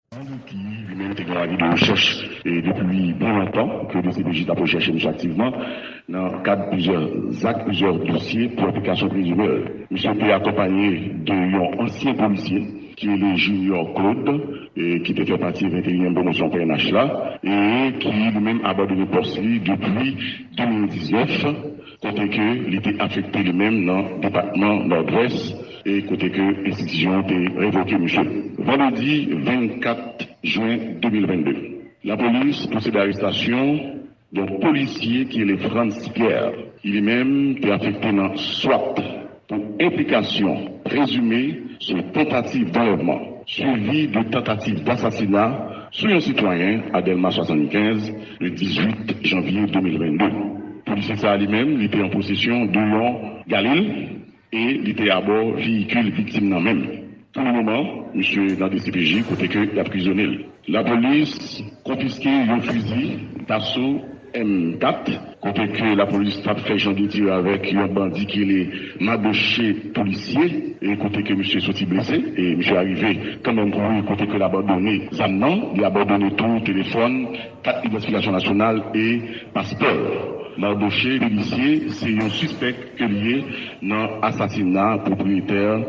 Qui lui-même était dans la vie de recherche et depuis bien longtemps que le CPJ a recherché activement dans le cadre de plusieurs actes, plusieurs dossiers pour application présumée. Monsieur était accompagné d'un ancien policier qui est le Junior Claude et qui était fait partie de 21e promotion PNH là et qui lui-même a abandonné le poste depuis 2019 côté que il était affecté lui-même dans le département nord-ouest et côté que l'institution était révoquée, monsieur. Vendredi 24 juin 2022, la police procède à l'arrestation d'un policier qui est le Franz Pierre. Il est même été affecté dans SWAT pour implication présumée sur tentative d'enlèvement, suivi de tentative d'assassinat sur un citoyen à Delma 75 le 18 janvier 2022. Le policier ça lui-même, il était en possession de Lyon Galil et il était à bord véhicule victime non même. Pour le moment, monsieur dans des CPJ, côté que il a prisonnier. La police confisqué un fusil d'assaut M4, côté que la police a fait genre de tir avec un bandit qui est madoché policier, et côté que monsieur est sorti blessé, et monsieur arrivé quand même pour lui, côté que il a abandonné Zamnan, il a abandonné tout, téléphone, carte d'identification nationale et passeport. Mardoché, policier, c'est un suspect qui est lié dans l'assassinat propriétaire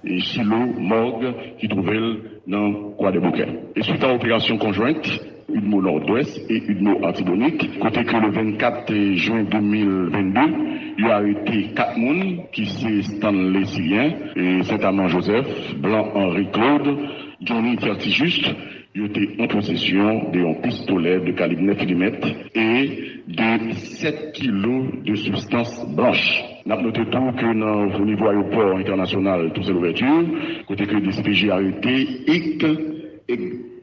et silo morgue qui trouvait dans Croix de Bouquet. Et suite à l'opération conjointe, UDMO Nord-Ouest et UDMO Antibonique, côté que le 24 juin 2022, il a arrêté 4 personnes qui c'est Stanley Sylien et Saint-Amand Joseph, Blanc Henri Claude, Johnny Fertijuste. Il était en possession d'un pistolet de calibre 9 mm et de 7 kilos de substance blanche. Nous avons noté tout que au niveau aéroport international, tout c'est l'ouverture, côté que le DCPJ a arrêté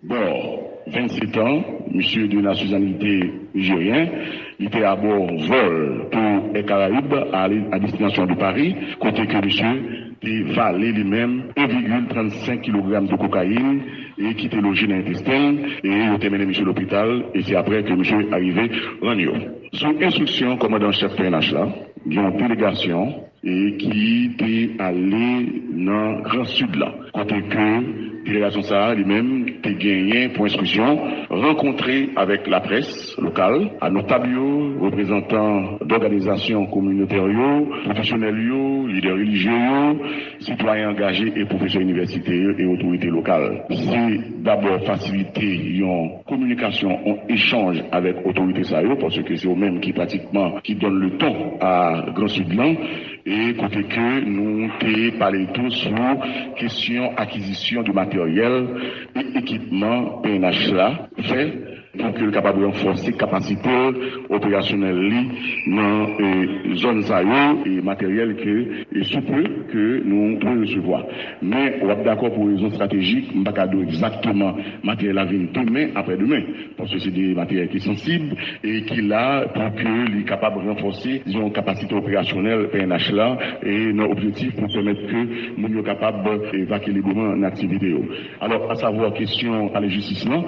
Bord, 27 ans, monsieur de nationalité nigérien, il était à bord vol pour les Caraïbes à destination de Paris, côté que monsieur était valé lui-même 1,35 kg de cocaïne et qui était logé dans l'intestin et il était mené monsieur à l'hôpital et c'est après que monsieur est arrivé en New. Sous instruction commandant-chef PNH là, il y a une délégation et qui était allé dans le Grand Sud là, côté que délégation ça lui-même était gagné pour instruction rencontrer avec la presse locale, à notables, représentants d'organisations communautaires, professionnels, leaders religieux, citoyens engagés et professeurs universitaires et autorités locales. C'est d'abord faciliter une communication, un échange avec autorités sérieuses parce que c'est eux-mêmes qui pratiquement qui donnent le ton à Grand Sud-Land. Et côté que nous avons parlé tous sur question acquisition de matériel et équipement PNH là fait pour que le capable de renforcer capacité opérationnelle dans les zones et matériel que sous peu que nous pouvons recevoir. Mais on va d'accord pour raison stratégique, on va pas exactement matériel à venir demain après-demain parce que c'est des matériels qui sont sensibles et qui là pour que les capables de renforcer disons capacité opérationnelle PNH là et nos objectifs pour permettre que nous soyons capables d'évacuer librement l'activité. Alors à savoir question à la justice là,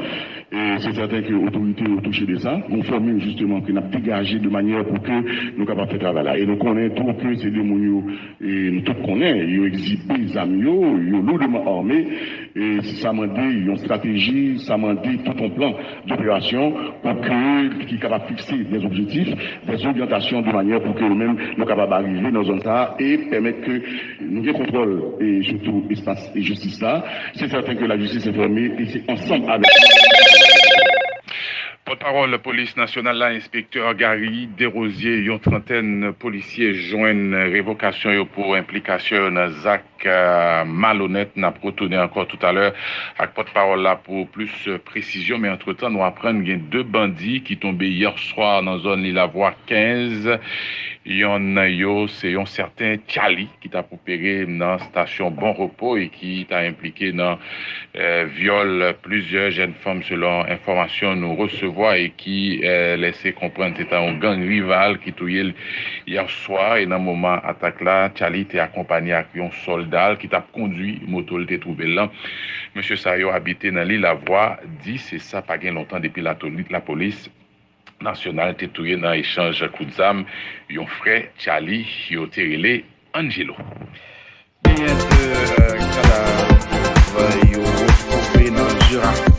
et c'est certain que l'autorité a touché de ça, nous formule justement que nous avons dégagé de manière pour que nous soyons capables de faire travail là. Et nous connaissons tout que c'est des gens, et nous tous connaissons, ils ont exhibé des amis, ils ont lourdement armés, et ça m'a dit une stratégie, ça m'a dit tout un plan d'opération pour que, qui est capable de fixer des objectifs, des orientations de manière pour que nous-mêmes nous soyons capables d'arriver dans une zone ça et permettre que nous ayons contrôle et surtout espace et justice là. C'est certain que la justice est formée et c'est ensemble avec Porte-parole police nationale, l'inspecteur Gary Desrosiers, une trentaine de policiers joignent révocation pour implication dans Zach malhonnête. N'a retourné encore tout à l'heure avec porte-parole là pour plus précision, mais entre-temps, nous apprenons qu'il y a 2 bandits qui tombaient hier soir dans la zone Lille-Lavoie 15. Il y en a c'est un certain Tchali qui t'a opéré dans la station Bon Repos et qui t'a impliqué dans viol plusieurs jeunes femmes selon information nous recevons et qui laissait comprendre que c'était un gang rival qui touillait hier soir et dans le moment attaque là, Tchali était accompagné avec un soldat qui t'a conduit moto le trouvé là. Monsieur Sayo habité dans Lille-Lavoie dit c'est ça pas gain longtemps depuis la police national était touillé dans échange coup d'armes yon frère Charlie yo terelé Angelo. Bien de cadavre yo retrouvé dans Jura